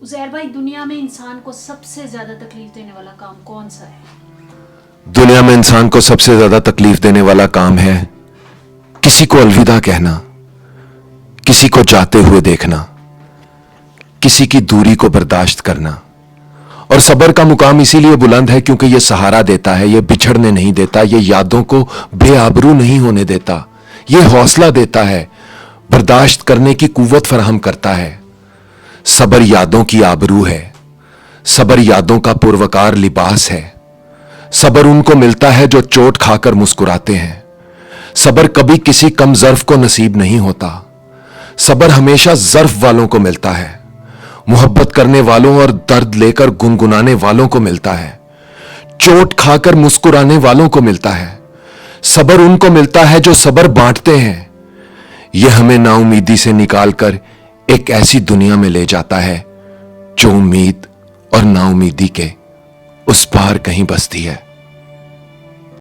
उज़ैर भाई, दुनिया में इंसान को सबसे ज्यादा तकलीफ देने वाला काम कौन सा है? दुनिया में इंसान को सबसे ज्यादा तकलीफ देने वाला काम है किसी को अलविदा कहना, किसी को जाते हुए देखना, किसी की दूरी को बर्दाश्त करना। और सब्र का मुकाम इसीलिए बुलंद है क्योंकि यह सहारा देता है, यह बिछड़ने नहीं देता, यह यादों को बेआबरू नहीं होने देता, यह हौसला देता है, बर्दाश्त करने की कुव्वत फराहम करता है। सब्र यादों की आबरू है, सब्र यादों का पुरवकार लिबास है। सब्र उनको मिलता है जो चोट खाकर मुस्कुराते हैं। सब्र कभी किसी कम ज़र्फ को नसीब नहीं होता। सब्र हमेशा ज़र्फ वालों को मिलता है, मोहब्बत करने वालों और दर्द लेकर गुनगुनाने वालों को मिलता है, चोट खाकर मुस्कुराने वालों को मिलता है। सब्र उनको मिलता है जो सब्र बांटते हैं। यह हमें नाउमीदी से निकालकर एक ऐसी दुनिया में ले जाता है जो उम्मीद और नाउमीदी के उस पार कहीं बसती है।